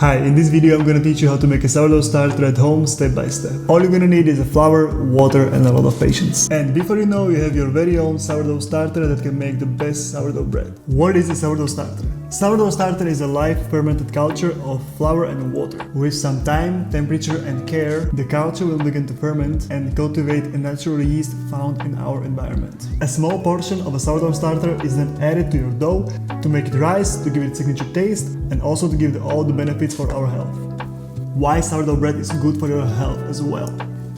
Hi, in this video I'm gonna teach you how to make a sourdough starter at home step by step. All you're gonna need is a flour, water and a lot of patience. And before you know, you have your very own sourdough starter that can make the best sourdough bread. What is a sourdough starter? Sourdough starter is a live fermented culture of flour and water. With some time, temperature and care, the culture will begin to ferment and cultivate a natural yeast found in our environment. A small portion of a sourdough starter is then added to your dough to make it rise, to give it signature taste and also to give all the benefits for our health. Why sourdough bread is good for your health as well?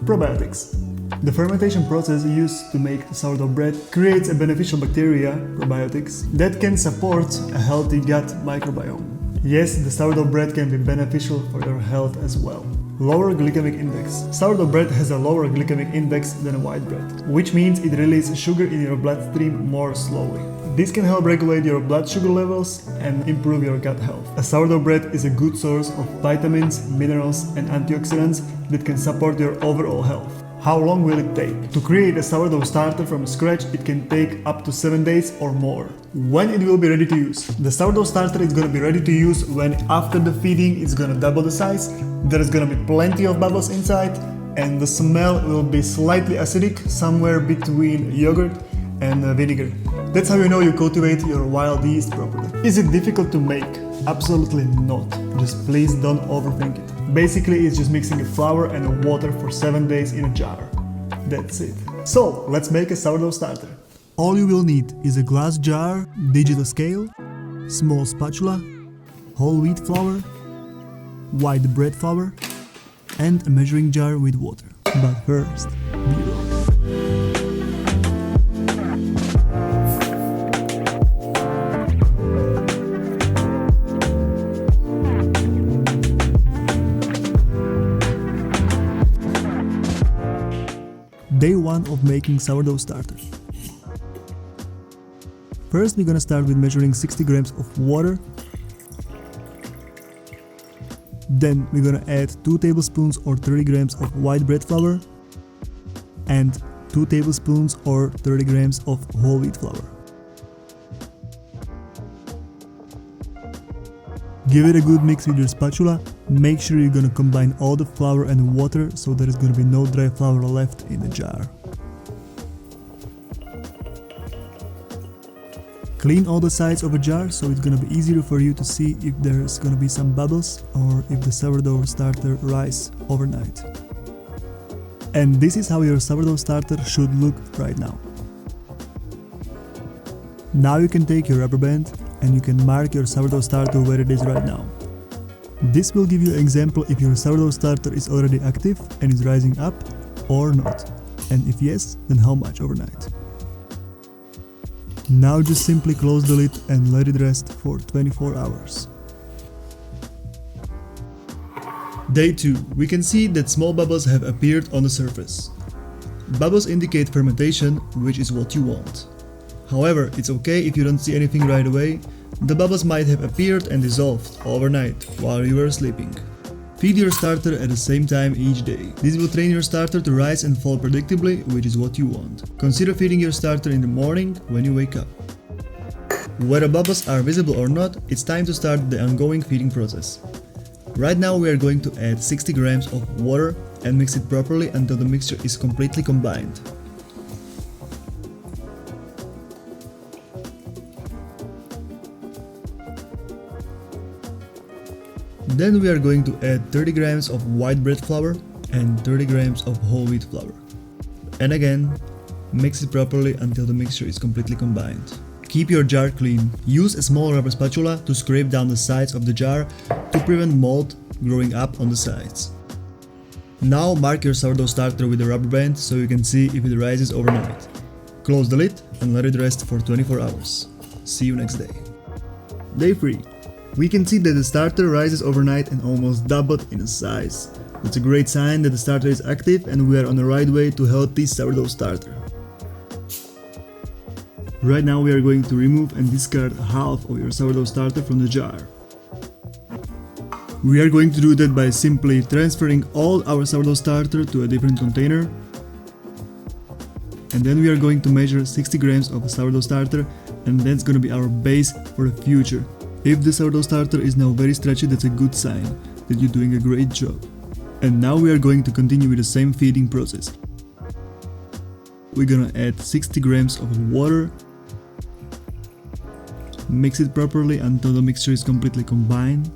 Probiotics. The fermentation process used to make sourdough bread creates a beneficial bacteria, probiotics, that can support a healthy gut microbiome. Yes, the sourdough bread can be beneficial for your health as well. Lower glycemic index. Sourdough bread has a lower glycemic index than white bread, which means it releases sugar in your bloodstream more slowly. This can help regulate your blood sugar levels and improve your gut health. A sourdough bread is a good source of vitamins, minerals and antioxidants that can support your overall health. How long will it take? To create a sourdough starter from scratch, it can take up to 7 days or more. When it will be ready to use? The sourdough starter is going to be ready to use when after the feeding it's going to double the size, there is going to be plenty of bubbles inside and the smell will be slightly acidic, somewhere between yogurt and vinegar. That's how you know you cultivate your wild yeast properly. Is it difficult to make? Absolutely not. Just please don't overthink it. Basically, it's just mixing a flour and a water for 7 days in a jar. That's it. So, let's make a sourdough starter. All you will need is a glass jar, digital scale, small spatula, whole wheat flour, white bread flour, and a measuring jar with water. But first, B-roll. Day 1 of making sourdough starter. First we're gonna start with measuring 60 grams of water. Then we're gonna add 2 tablespoons or 30 grams of white bread flour and 2 tablespoons or 30 grams of whole wheat flour. Give it a good mix with your spatula. Make sure you're gonna combine all the flour and water so there is gonna be no dry flour left in the jar. Clean all the sides of a jar so it's gonna be easier for you to see if there's gonna be some bubbles or if the sourdough starter rise overnight. And this is how your sourdough starter should look right now. Now you can take your rubber band and you can mark your sourdough starter where it is right now. This will give you an example if your sourdough starter is already active and is rising up or not, and if yes, then how much overnight. Now just simply close the lid and let it rest for 24 hours. Day 2. We can see that small bubbles have appeared on the surface. Bubbles indicate fermentation, which is what you want. However, it's okay if you don't see anything right away. The bubbles might have appeared and dissolved overnight while you were sleeping. Feed your starter at the same time each day. This will train your starter to rise and fall predictably, which is what you want. Consider feeding your starter in the morning when you wake up. Whether bubbles are visible or not, it's time to start the ongoing feeding process. Right now we are going to add 60 grams of water and mix it properly until the mixture is completely combined. Then we are going to add 30 grams of white bread flour and 30 grams of whole wheat flour. And again, mix it properly until the mixture is completely combined. Keep your jar clean. Use a small rubber spatula to scrape down the sides of the jar to prevent mold growing up on the sides. Now mark your sourdough starter with a rubber band so you can see if it rises overnight. Close the lid and let it rest for 24 hours. See you next day. Day 3. We can see that the starter rises overnight and almost doubled in size. It's a great sign that the starter is active and we are on the right way to healthy sourdough starter. Right now we are going to remove and discard half of your sourdough starter from the jar. We are going to do that by simply transferring all our sourdough starter to a different container. And then we are going to measure 60 grams of sourdough starter and that's gonna be our base for the future. If the sourdough starter is now very stretchy, that's a good sign that you're doing a great job. And now we are going to continue with the same feeding process. We're gonna add 60 grams of water, mix it properly until the mixture is completely combined.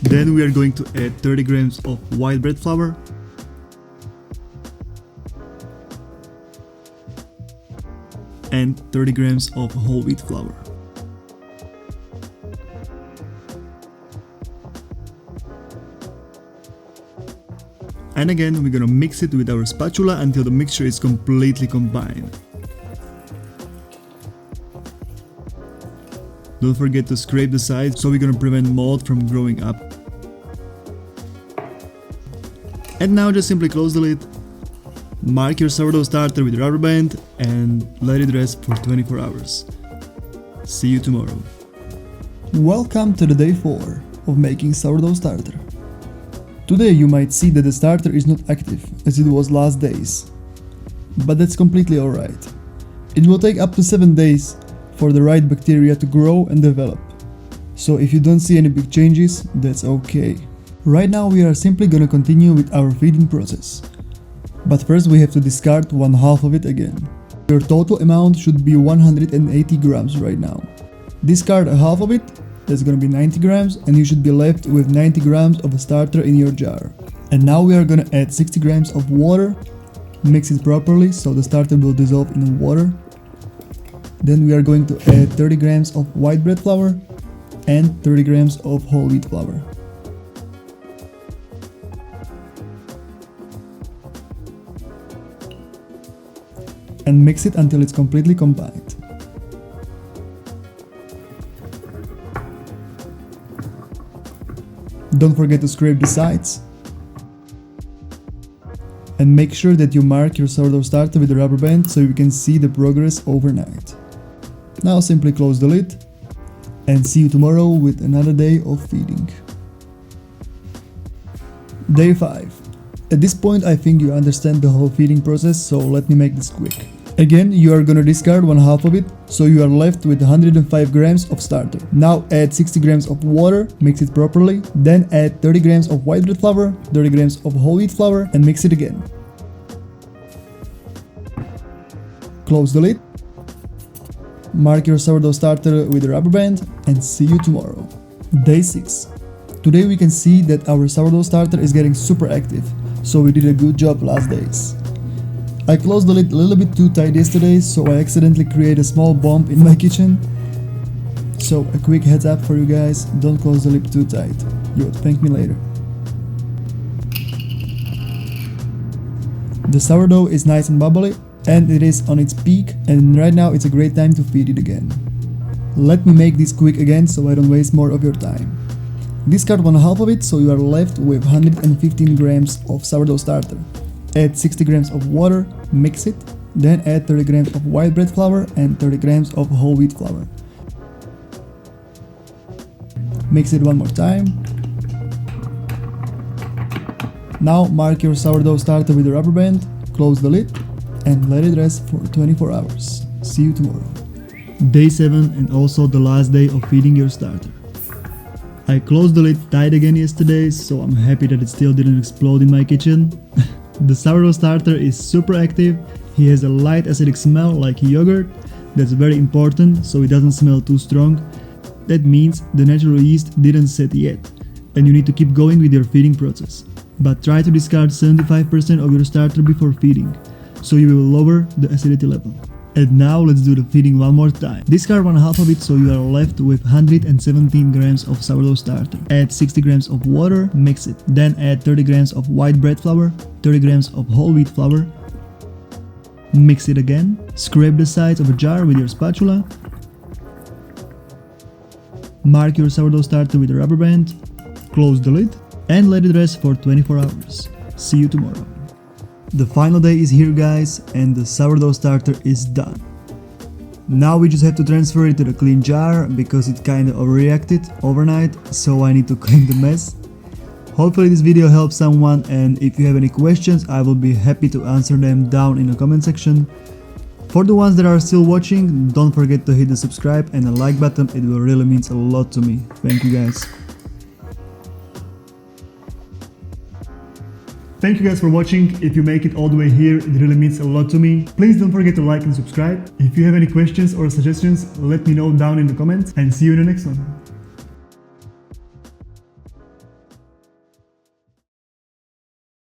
Then we are going to add 30 grams of white bread flour, and 30 grams of whole wheat flour. And again, we're gonna mix it with our spatula until the mixture is completely combined. Don't forget to scrape the sides, so we're gonna prevent mold from growing up. And now just simply close the lid, mark your sourdough starter with a rubber band and let it rest for 24 hours. See you tomorrow. Welcome to the day 4 of making sourdough starter. Today you might see that the starter is not active as it was last days, but that's completely alright. It will take up to 7 days for the right bacteria to grow and develop, so if you don't see any big changes, that's okay. Right now we are simply gonna continue with our feeding process, but first we have to discard 1/2 of it again. Your total amount should be 180 grams right now. Discard 1/2 of it, that's gonna be 90 grams, and you should be left with 90 grams of a starter in your jar. And now we are gonna add 60 grams of water, mix it properly so the starter will dissolve in the water. Then we are going to add 30 grams of white bread flour and 30 grams of whole wheat flour. And mix it until it's completely combined. Don't forget to scrape the sides. And make sure that you mark your sourdough starter with a rubber band so you can see the progress overnight. Now simply close the lid and see you tomorrow with another day of feeding. Day 5. At this point I think you understand the whole feeding process, so let me make this quick. Again, you are gonna discard 1/2 of it, so you are left with 105 grams of starter. Now add 60 grams of water, mix it properly, then add 30 grams of white bread flour, 30 grams of whole wheat flour, and mix it again. Close the lid, mark your sourdough starter with a rubber band, and see you tomorrow. Day 6. Today we can see that our sourdough starter is getting super active, so we did a good job last days. I closed the lid a little bit too tight yesterday, so I accidentally created a small bump in my kitchen. So a quick heads up for you guys, don't close the lid too tight, you would thank me later. The sourdough is nice and bubbly, and it is on its peak, and right now it's a great time to feed it again. Let me make this quick again so I don't waste more of your time. Discard 1/2 of it, so you are left with 115 grams of sourdough starter. Add 60 grams of water, mix it, then add 30 grams of white bread flour and 30 grams of whole wheat flour. Mix it one more time. Now mark your sourdough starter with a rubber band, close the lid, and let it rest for 24 hours. See you tomorrow. Day 7 and also the last day of feeding your starter. I closed the lid tight again yesterday, so I'm happy that it still didn't explode in my kitchen. The sourdough starter is super active, he has a light acidic smell like yogurt, that's very important so it doesn't smell too strong. That means the natural yeast didn't set yet, and you need to keep going with your feeding process. But try to discard 75% of your starter before feeding, so you will lower the acidity level. And now let's do the feeding one more time. Discard 1/2 of it, so you are left with 117 grams of sourdough starter. Add 60 grams of water, mix it. Then add 30 grams of white bread flour, 30 grams of whole wheat flour. Mix it again. Scrape the sides of a jar with your spatula. Mark your sourdough starter with a rubber band. Close the lid and let it rest for 24 hours. See you tomorrow. The final day is here, guys, and the sourdough starter is done. Now we just have to transfer it to the clean jar because it kinda overreacted overnight, so I need to clean the mess. Hopefully this video helps someone, and if you have any questions I will be happy to answer them down in the comment section. For the ones that are still watching, don't forget to hit the subscribe and the like button, it will really means a lot to me. Thank you guys. Thank you guys for watching. If you make it all the way here, it really means a lot to me. Please don't forget to like and subscribe. If you have any questions or suggestions, let me know down in the comments, and see you in the next one.